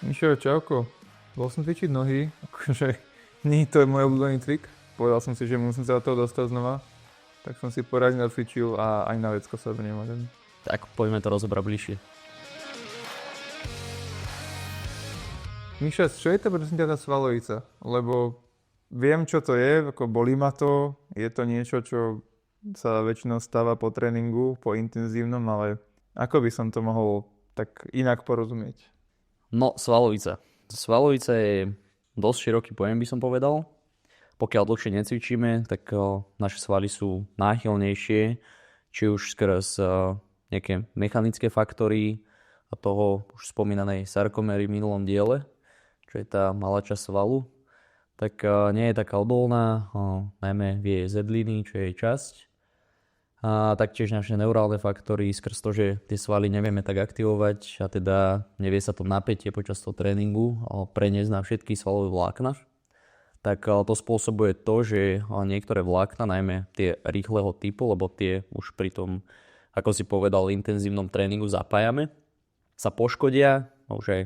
Mišo, čauko. Bol som cvičiť nohy, akože nie je to môj obľúbený trik. Povedal som si, že musím sa do toho dostať znova. Tak som si poradne nacvičil a ani na vecko sa nemážem. Tak poďme to rozobrať bližšie. Miša, čo je to prosím ťa tá svalovica? Lebo viem, čo to je, ako bolí ma to, je to niečo, čo sa väčšinou stáva po tréningu, po intenzívnom, ale ako by som to mohol tak inak porozumieť? No, svalovica. Svalovica je dosť široký pojem, by som povedal. Pokiaľ dlhšie necvičíme, tak naše svaly sú náchylnejšie, či už skrz nejaké mechanické faktory a toho už spomínanej sarkoméry v minulom diele, čo je tá malá časť svalu, tak nie je taká odolná, najmä v jej zedliny, čo je jej časť. A taktiež naše neurálne faktory skrz to, že tie svaly nevieme tak aktivovať a teda nevie sa to napätie počas toho tréningu preniesť na všetky svalové vlákna, tak to spôsobuje to, že niektoré vlákna, najmä tie rýchleho typu, lebo tie už pri tom, ako si povedal, intenzívnom tréningu zapájame, sa poškodia, už aj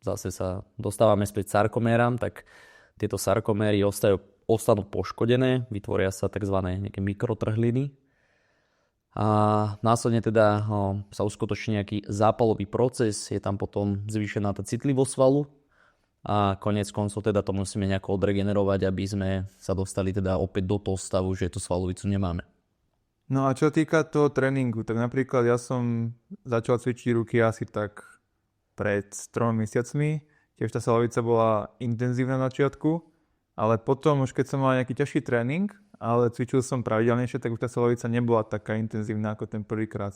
zase sa dostávame späť sarkoméram, tak tieto sarkoméry ostanú poškodené, vytvoria sa tzv. Nejaké mikrotrhliny a následne teda sa uskutoční nejaký zápalový proces, je tam potom zvýšená tá citlivosť svalu a koniec koncov teda to musíme nejako odregenerovať, aby sme sa dostali teda opäť do toho stavu, že tú svalovicu nemáme. No a čo týka toho tréningu, tak napríklad ja som začal cvičiť ruky asi tak pred 3 mesiacmi. Tiež tá svalovica bola intenzívna na začiatku, ale potom už keď som mal nejaký ťažší tréning, ale cvičil som pravidelnejšie, tak už tá svalovica nebola taká intenzívna ako ten prvýkrát.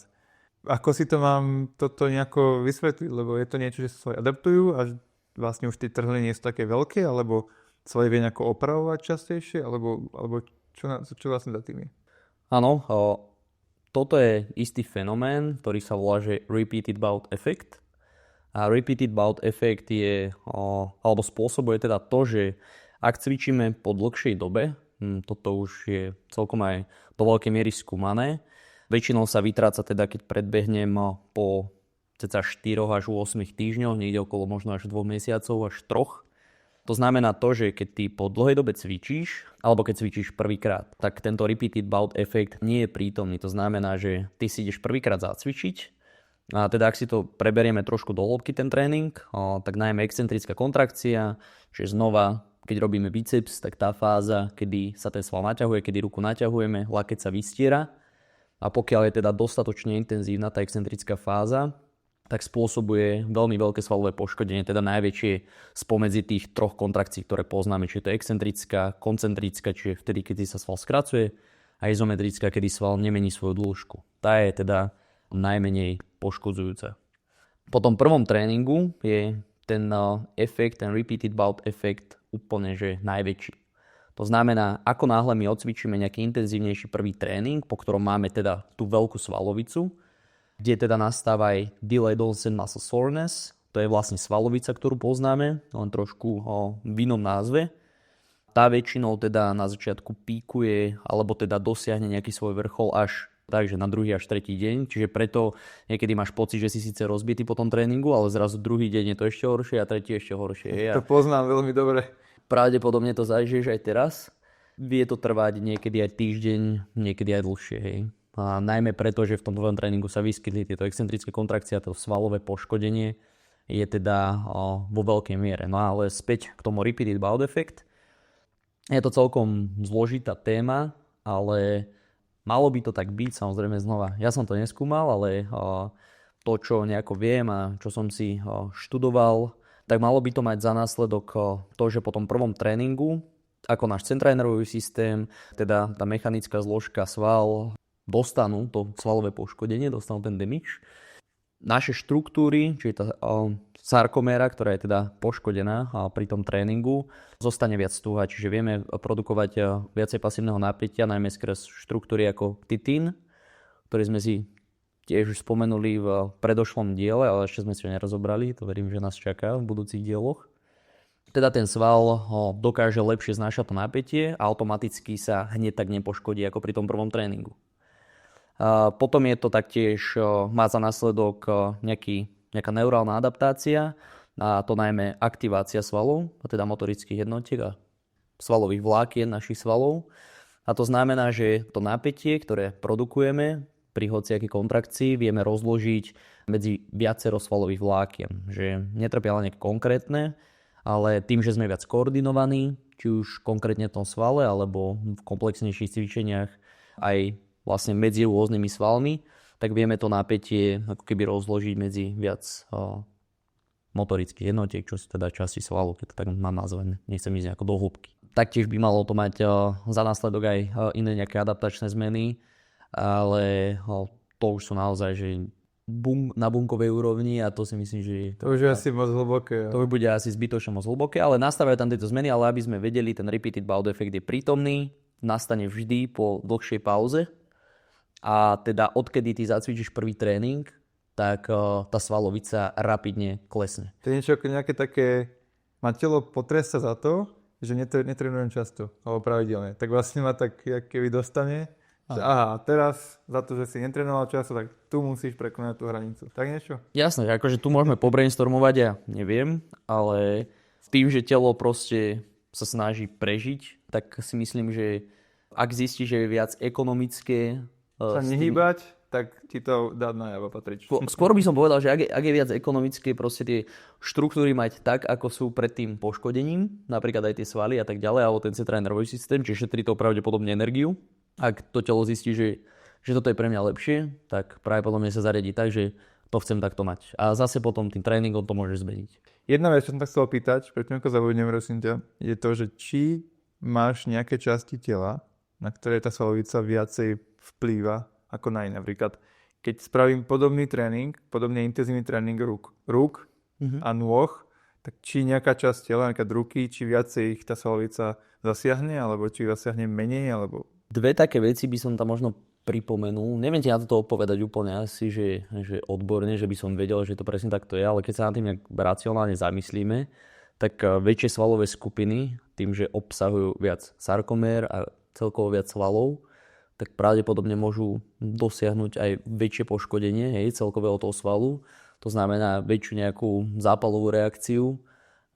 Ako si to mám toto nejako vysvetliť, lebo je to niečo, že sa svaly adaptujú a vlastne už tie trhliny nie sú také veľké, alebo svaly vie nejako opravovať častejšie, alebo čo vlastne za tým je? Áno, toto je istý fenomén, ktorý sa volá, že repeated bout effect. A repeated bout effect je, alebo spôsobuje teda to, že ak cvičíme po dlhšej dobe, toto už je celkom aj do veľkej miery skúmané, väčšinou sa vytráca teda, keď predbehnem po cca 4 až 8 týždňoch, niekde okolo možno až 2 mesiacov, až 3. To znamená to, že keď ty po dlhej dobe cvičíš, alebo keď cvičíš prvýkrát, tak tento repeated bout effect nie je prítomný. To znamená, že ty si ideš prvýkrát zacvičiť, a teda ak si to preberieme trošku do hĺbky ten tréning, tak najmä excentrická kontrakcia, že znova, keď robíme biceps, tak tá fáza, kedy sa ten sval naťahuje, kedy ruku naťahujeme, lakeť sa vystiera. A pokiaľ je teda dostatočne intenzívna tá excentrická fáza, tak spôsobuje veľmi veľké svalové poškodenie, teda najväčšie spomedzi tých 3 kontrakcií, ktoré poznáme. Čiže to je excentrická, koncentrická, čiže vtedy, keď sa sval skracuje, a izometrická, kedy sval nemení svoju dĺžku. Tá je teda najmenej poškodzujúca. Po tom prvom tréningu je ten efekt, ten repeated bout efekt úplne že najväčší. To znamená, ako náhle my odcvičíme nejaký intenzívnejší prvý tréning, po ktorom máme teda tú veľkú svalovicu, kde teda nastáva aj delayed onset muscle soreness, to je vlastne svalovica, ktorú poznáme, len trošku v inom názve. Tá väčšinou teda na začiatku píkuje, alebo teda dosiahne nejaký svoj vrchol až takže na 2. až 3. deň, čiže preto niekedy máš pocit, že si síce rozbitý po tom tréningu, ale zrazu 2. deň je to ešte horšie a 3. ešte horšie. To poznám veľmi dobre. Pravdepodobne to zažiješ aj teraz. Vie to trvať niekedy aj týždeň, niekedy aj dlhšie. Hej. A najmä preto, že v tom tvojom tréningu sa vyskytli tieto excentrické kontrakcie a to svalové poškodenie je teda vo veľkej miere. No ale späť k tomu repeated bout effect. Je to celkom zložitá téma, ale malo by to tak byť, samozrejme znova. Ja som to neskúmal, ale to, čo nejako viem a čo som si študoval, tak malo by to mať za následok to, že po tom prvom tréningu, ako náš centrálny nervový systém, teda tá mechanická zložka sval, dostanú to svalové poškodenie, dostanú ten damage. Naše štruktúry, čiže tá sarkoméra, ktorá je teda poškodená pri tom tréningu, zostane viac tuhá, čiže vieme produkovať viacej pasívneho napätia, najmä skrz štruktúry ako titín, ktorý sme si tiež už spomenuli v predošlom diele, ale ešte sme si ho nerozobrali, to verím, že nás čaká v budúcich dieloch. Teda ten sval dokáže lepšie znášať to napätie a automaticky sa hneď tak nepoškodí ako pri tom prvom tréningu. Potom je to taktiež, má za následok nejaká neurálna adaptácia, A to najmä aktivácia svalov, a teda motorických jednotiek a svalových vlákien našich svalov. A to znamená, že to napätie, ktoré produkujeme pri hociakej kontrakcii, vieme rozložiť medzi viacero svalových vlákien. Že netrpia len konkrétne, ale tým, že sme viac koordinovaní, či už konkrétne v tom svale, alebo v komplexnejších cvičeniach aj vlastne medzi rôznymi svalmi, tak vieme to napätie ako keby rozložiť medzi viac motorických jednotiek, čo sú teda časti svalu, keď to tak mám nazvané, nechcem ísť nejako do hĺbky. Taktiež by malo to mať za následok aj iné nejaké adaptačné zmeny, ale to už sú naozaj že na bunkovej úrovni a to si myslím, že... To už je asi moc hlboké. To už bude asi zbytočne moc hlboké, ale nastávajú tam tieto zmeny, ale aby sme vedeli, ten repeated bout effect je prítomný, nastane vždy po dlhšej pauze a teda odkedy ty zacvičíš prvý tréning, tak tá svalovica rapidne klesne. To je niečo ako nejaké také, ma telo potresta za to, že netrenujem často, alebo pravidelne. Tak vlastne ma tak keby dostane, že aha, teraz za to, že si netrenoval často, tak tu musíš prekonať tú hranicu. Tak niečo? Jasné, že akože tu môžeme pobrainstormovať, ja neviem, ale tým, že telo proste sa snaží prežiť, tak si myslím, že ak zistí, že je viac ekonomické sa nehýbať, tak ti to dá najavo patrič. Skôr by som povedal, že ak je viac ekonomické proste tie štruktúry mať tak, ako sú pred tým poškodením, napríklad aj tie svaly a tak ďalej, alebo ten centrálny nervový systém, čiže šetrí to pravdepodobne energiu. Ak to telo zistí, že toto je pre mňa lepšie, tak pravdepodobne sa zariadi tak, že to chcem takto mať. A zase potom tým tréningom to môžeš zmeniť. Jedna vec, čo som tak chcel opýtať, predtým ako zabudnem, prosím ťa, je to, že či máš nejaké časti tela, na ktoré tá svalovica viacej vplýva ako na iné. Napríklad, keď spravím podobný tréning, podobne intenzívny tréning rúk a nôh, tak či nejaká časť tela, napríklad ruky, či viacej ich tá svalovica zasiahne, alebo či zasiahne menej, alebo... Dve také veci by som tam možno pripomenul. Neviem ti na toto odpovedať úplne asi, že odborne, že by som vedel, že to presne takto je, ale keď sa na tým nejak racionálne zamyslíme, tak väčšie svalové skupiny, tým, že obsahujú viac sarkomér a celkovo viac svalov, tak pravdepodobne môžu dosiahnuť aj väčšie poškodenie celkového toho svalu. To znamená väčšiu nejakú zápalovú reakciu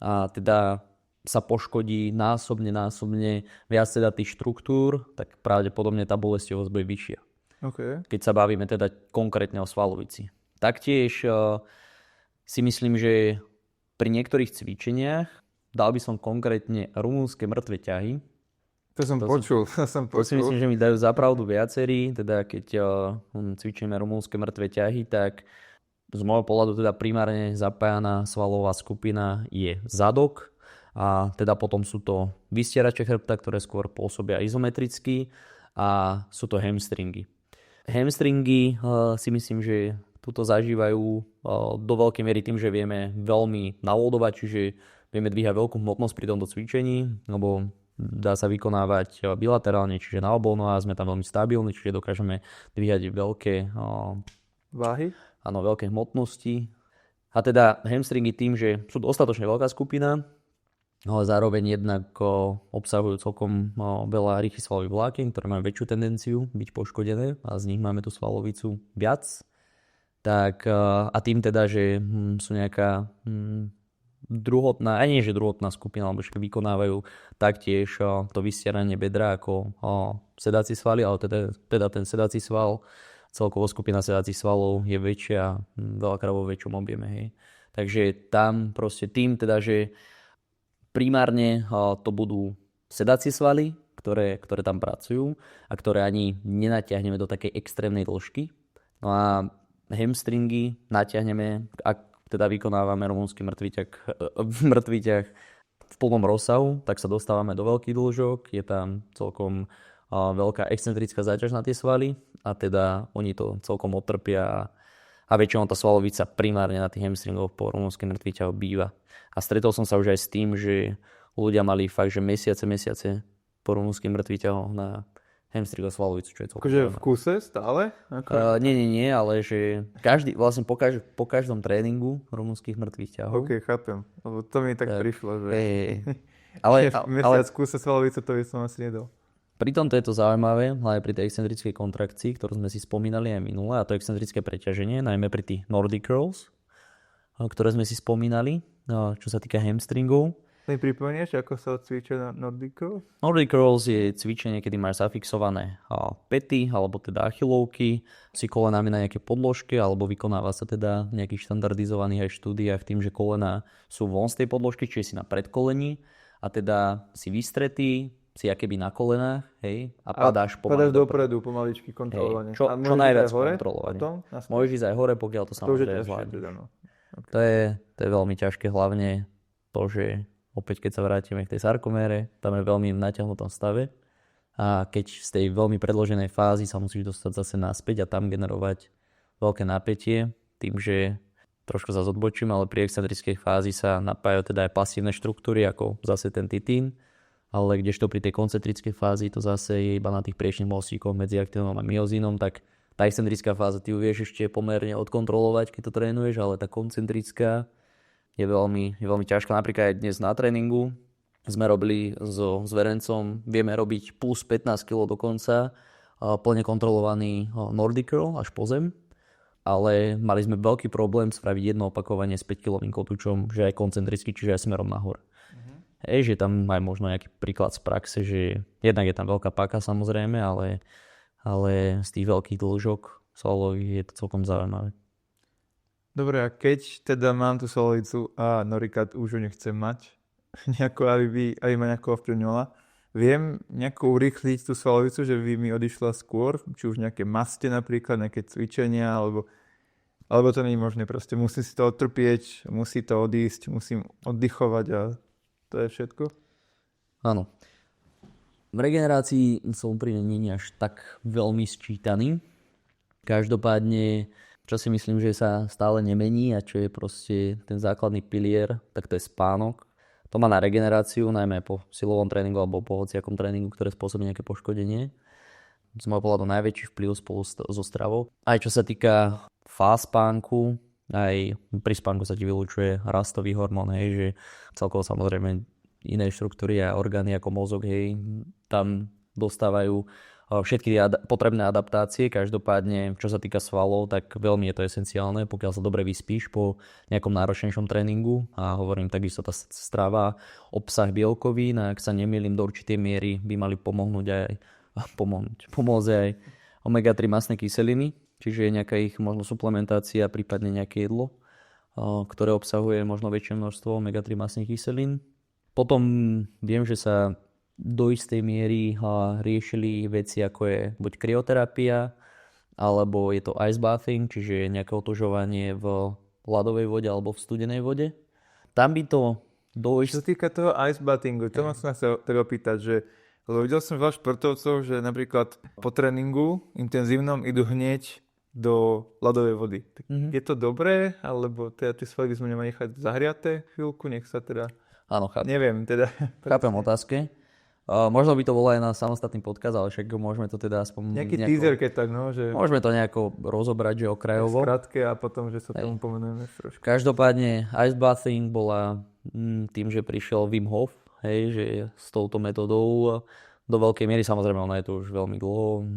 a teda sa poškodí násobne viac teda tých štruktúr, tak pravdepodobne tá bolestivosť bude vyššia. Okay. Keď sa bavíme teda konkrétne o svalovici. Taktiež si myslím, že pri niektorých cvičeniach dal by som konkrétne rumúnske mŕtve ťahy. To som počul. To si myslím, že mi dajú za pravdu viacerí, teda keď cvičíme rumúnske mŕtve ťahy, tak z môjho pohľadu teda primárne zapájaná svalová skupina je zadok a teda potom sú to vystierače chrbta, ktoré skôr pôsobia izometricky a sú to hamstringy. Hamstringy si myslím, že tuto zažívajú do veľkej miery tým, že vieme veľmi navodovať, čiže vieme dvíhať veľkú hmotnosť pri tomto cvičení, lebo dá sa vykonávať bilaterálne, čiže na obou nohách sme tam veľmi stabilní, čiže dokážeme dvíhať veľké váhy, áno, veľké hmotnosti. A teda hamstringy tým, že sú dostatočne veľká skupina, ale zároveň jednak obsahujú celkom veľa rýchlych svalových vlákien, ktoré majú väčšiu tendenciu byť poškodené a z nich máme tú svalovicu viac. Tak, a tým teda, že sú nejaká druhotná, aj nie že druhotná skupina, alebo že vykonávajú taktiež to vystieranie bedra ako sedací svaly, ale teda ten sedací sval, celkovo skupina sedacích svalov je väčšia, veľakrát vo väčšom objeme. Hej. Takže tam proste tým teda, že primárne to budú sedacie svaly, ktoré tam pracujú a ktoré ani nenatiahneme do takej extrémnej dĺžky. No a hamstringy natiahneme, ak teda vykonávame rumúnsky mŕtvyťah v plnom rozsahu, tak sa dostávame do veľkých dĺžok, je tam celkom veľká excentrická záťaž na tie svaly a teda oni to celkom otrpia a väčšinou tá svalovica primárne na tých hamstringoch po rumúnskych mŕtvyťahoch býva. A stretol som sa už aj s tým, že ľudia mali fakt, že mesiace po rumúnskych mŕtvyťahoch na hamstringovú svalovicu, čo je celkom. Akože v kuse stále? Nie, ale že vlastne po každom tréningu rumúnskych mŕtvych ťahov. Ok, chápem. Lebo to mi tak prišlo, že... Ale mesiac v kuse svalovice to by som asi nedal. Pri tomto je to zaujímavé, hlavne pri tej excentrickej kontrakcii, ktorú sme si spomínali aj minule, a to excentrické preťaženie, najmä pri tých Nordic curls, ktoré sme si spomínali. čo sa týka hamstringov. Mi pripomenieš, ako sa cvičia na Nordic Curls? Nordic Curls je cvičenie, kedy máš zafixované pety, alebo teda achilovky, si kolenami na nejaké podložke, alebo vykonáva sa teda v nejakých štandardizovaných aj štúdiách tým, že kolena sú von z tej podložky, čiže si na predkolení a teda si vystretý, si akéby na kolenách, hej, a padáš pomaly dopredu, pomaličky kontrolovane. Čo najviac kontrolovane. Môžeš ísť aj hore, pokiaľ to samozrejme zvládne. Teda, no. Okay. To je veľmi ťažké, hlavne to, že opäť keď sa vrátime k tej sarkomére, tam je veľmi v natiahnutom stave a keď z tej veľmi predloženej fázy sa musíš dostať zase naspäť a tam generovať veľké napätie, tým, že trošku sa odbočím, ale pri excentrickej fázi sa napájajú teda aj pasívne štruktúry, ako zase ten titín, ale kdežto pri tej koncentrickej fázi to zase je iba na tých priečných mostíkoch medzi aktínom a myozínom, tak tá excentrická fáza ty ju vieš ešte pomerne odkontrolovať, keď to trénuješ, ale tá koncentrická je veľmi ťažká. Napríklad aj dnes na tréningu sme robili so zverencom, vieme robiť plus 15 kg dokonca, plne kontrolovaný Nordic curl až po zem, ale mali sme veľký problém spraviť jedno opakovanie s 5 kg kotúčom, že aj koncentricky, čiže aj smerom nahor. Že tam aj možno nejaký príklad z praxe, že jednak je tam veľká paka samozrejme, ale z tých veľkých dĺžok svalových je to celkom zaujímavé. Dobre, a keď teda mám tú svalovicu a Norikat už ju nechcem mať, aby ma nejako ovplyvňovala, viem nejako urýchliť tú svalovicu, že by mi odišla skôr, či už nejaké maste napríklad, nejaké cvičenia, alebo to nie je možné, proste musím si to odtrpieť, musí to odísť, musím oddychovať a to je všetko? Áno. V regenerácii som pri nie až tak veľmi sčítaný. Každopádne, čo si myslím, že sa stále nemení a čo je proste ten základný pilier, tak to je spánok. To má na regeneráciu, najmä po silovom tréningu alebo po hociakom tréningu, ktoré spôsobí nejaké poškodenie. Z môjho pohľadu najväčší vplyv spolu so stravou. Aj čo sa týka fáz spánku, aj pri spánku sa ti vylučuje rastový hormón, hej, že celkovo samozrejme iné štruktúry a orgány ako mozog, hej, tam dostávajú všetky potrebné adaptácie. Každopádne, čo sa týka svalov, tak veľmi je to esenciálne, pokiaľ sa dobre vyspíš po nejakom náročnejšom tréningu a hovorím takisto tá strava, obsah bielkovín, ak sa nemýlim do určitej miery by mali pomôcť aj omega-3 mastné kyseliny, čiže je nejaká ich možno suplementácia, prípadne nejaké jedlo, ktoré obsahuje možno väčšie množstvo omega-3 mastných kyselín. Potom viem, že sa do istej miery riešili veci ako je buď kryoterapia, alebo je to ice bathing, čiže nejaké otužovanie v ľadovej vode alebo v studenej vode. Tam by to Čo sa týka toho ice bathingu, to som sa teda opýtať, že lebo videl som veľa športovcov, že napríklad po tréningu intenzívnom idú hneď do ľadovej vody. Tak je to dobré, alebo teda tie svaly by sme nemali nechať zahriaté chvíľku, nech sa teda... Áno, chápem. Neviem, teda... Chápem otázky. Možno by to bolo aj na samostatný podcast, ale však môžeme to teda aspoň... Nejaký teaser, keď tak, no, že... Môžeme to nejako rozobrať, že okrajovo. Skrátke a potom, že sa tomu pomenujeme trošku. Každopádne ice bathing bola tým, že prišiel Wim Hof, hej, že s touto metodou do veľkej miery, samozrejme ona je to už veľmi dlho,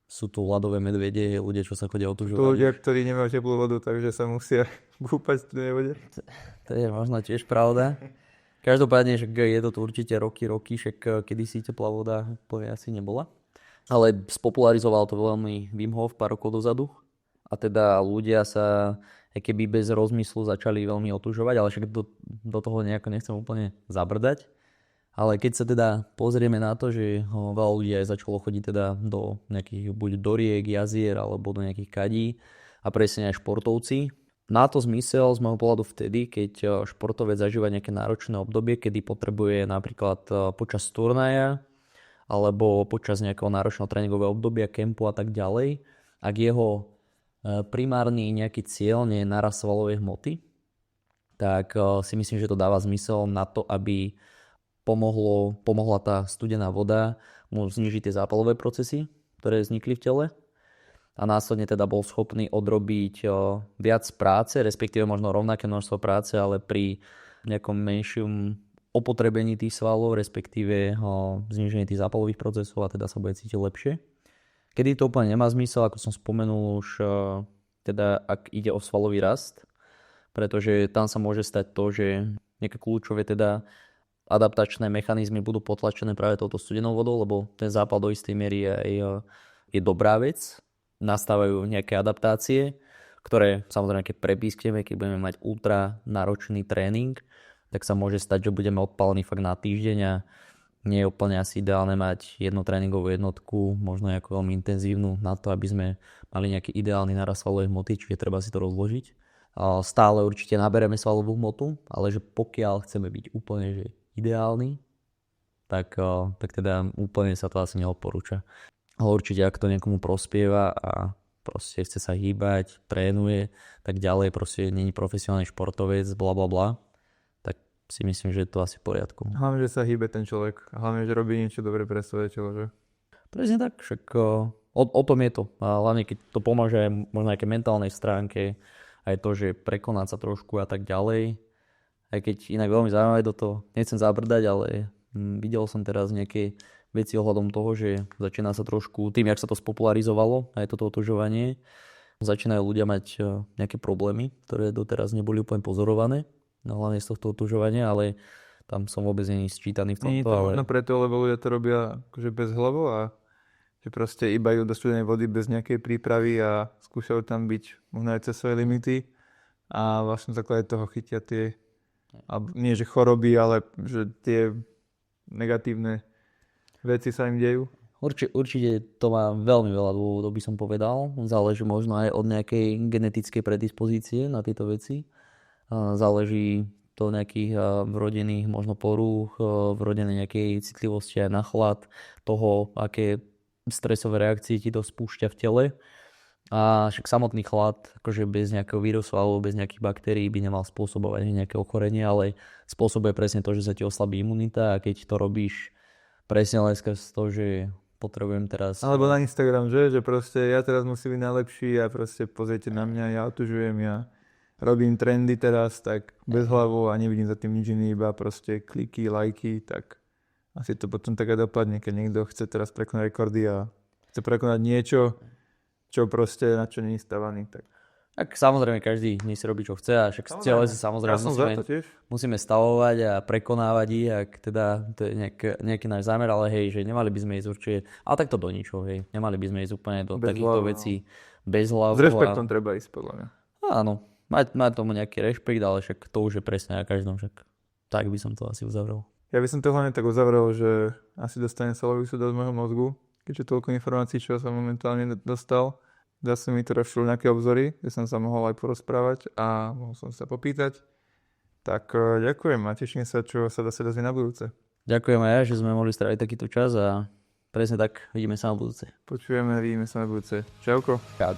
sú tu ľadové medvede, ľudia, čo sa chodia otužovať. Tu ľudia, ktorí nemajú teplú vodu, takže sa musia kúpať v studenej vode. To je možno tiež pravda. Každopádne, že je to tu určite roky, však kedysi teplá voda povie asi nebola. Ale spopularizoval to veľmi Wim Hof pár rokov dozadu. A teda ľudia sa keby bez rozmyslu začali veľmi otužovať, ale však do toho nejako nechcem úplne zabrdať. Ale keď sa teda pozrieme na to, že veľa ľudí aj začalo chodiť teda do nejakých buď do riek, jazier alebo do nejakých kadí a presne aj športovci, má to zmysel z môjho pohľadu vtedy, keď športovec zažíva nejaké náročné obdobie, kedy potrebuje napríklad počas turnaja alebo počas nejakého náročného tréningového obdobia, kempu a tak ďalej, ak jeho primárny nejaký cieľ nie je narast svalovej hmoty, tak si myslím, že to dáva zmysel na to, aby pomohla tá studená voda mu znižiť tie zápalové procesy, ktoré vznikli v tele a následne teda bol schopný odrobiť viac práce, respektíve možno rovnaké množstvo práce, ale pri nejakom menšom opotrebení tých svalov, respektíve znižení tých zápalových procesov a teda sa bude cítiť lepšie. Kedy to úplne nemá zmysel, ako som spomenul už, teda ak ide o svalový rast, pretože tam sa môže stať to, že nejaké kľúčové teda adaptačné mechanizmy budú potlačené práve touto studenou vodou, lebo ten zápal do istej miery je dobrá vec. Nastávajú nejaké adaptácie, ktoré samozrejme, keď prepískneme, keď budeme mať ultra náročný tréning, tak sa môže stať, že budeme odpálení fakt na týždeň a nie je úplne asi ideálne mať jednu tréningovú jednotku, možno ako veľmi intenzívnu na to, aby sme mali nejaký ideálny nárast svalovej hmoty, čiže treba si to rozložiť. Stále určite nabereme svalovú hmotu, ale že pokiaľ chceme byť úplne že ideálny, tak teda úplne sa to asi neodporúča. Ale určite, ak to niekomu prospieva a proste chce sa hýbať, trénuje, tak ďalej proste není profesionálny športovec, blablabla, tak si myslím, že je to asi v poriadku. Hlavne, že sa hýbe ten človek. Hlavne, že robí niečo dobre pre svoje telo, že? Presne tak, však o tom je to. A hlavne, keď to pomôže aj možno nejaké mentálnej stránke, aj to, že prekonať sa trošku a tak ďalej. Aj keď inak veľmi zaujímavé do toho, nechcem zabrdať, ale videl som teraz nejaké veci ohľadom toho, že začína sa trošku, tým, jak sa to spopularizovalo, aj toto otužovanie, začínajú ľudia mať nejaké problémy, ktoré doteraz neboli úplne pozorované, no hlavne z tohto otužovania, ale tam som vôbec nie sčítaný v tomto. Nie je to možno preto, lebo ľudia to robia akože bez hlavo a že proste iba idú do studenej vody bez nejakej prípravy a skúšajú tam byť možno aj cez svoje limity a vlastne v základe toho chytia tie nie že choroby, ale že tie negatívne veci sa im dejú. Určite to má veľmi veľa dôvodov, by som povedal. Záleží možno aj od nejakej genetickej predispozície na tieto veci. Záleží to nejakých vrodených možno porúch, vrodenej nejakej citlivosti aj na chlad, toho, aké stresové reakcie ti to spúšťa v tele. A však samotný chlad, akože bez nejakého vírusu alebo bez nejakých baktérií by nemal spôsobovať nejaké ochorenie, ale spôsobuje presne to, že sa ti oslabí imunita a keď to robíš presne len skrz to, že potrebujem teraz... Alebo na Instagram, že proste ja teraz musím byť najlepší a proste pozrite na mňa, ja otužujem, ja robím trendy teraz, tak bez hlavu a nevidím za tým nič iné, iba proste kliky, lajky, tak asi to potom tak aj dopadne, keď niekto chce teraz prekonať rekordy a chce prekonať niečo, čo proste na čo nie je stavaný, tak... Tak samozrejme, každý nie si robí, čo chce a však cieľe sa samozrejme musíme stavovať a prekonávať ich, ak teda to je nejaký náš zámer, ale hej, že nemali by sme ísť určite, ale takto do ničoho, hej, nemali by sme ísť úplne do takýchto vecí bez hlavu. S rešpektom treba ísť, podľa mňa. Áno, mať tomu nejaký rešpekt, ale však to už je presne na každom, však tak by som to asi uzavrel. Ja by som to hlavne tak uzavrel, že asi dostanem salový súd z môjho mozgu, keďže toľko informácií, čo som momentálne dostal. Zase mi to rozšil nejaké obzory, kde som sa mohol aj porozprávať a mohol som sa popýtať. Tak ďakujem a teším sa, čo sa zase dozvie na budúce. Ďakujem aj ja, že sme mohli stráviť takýto čas a presne tak vidíme sa na budúce. Počujeme, vidíme sa na budúce. Čauko. Čau.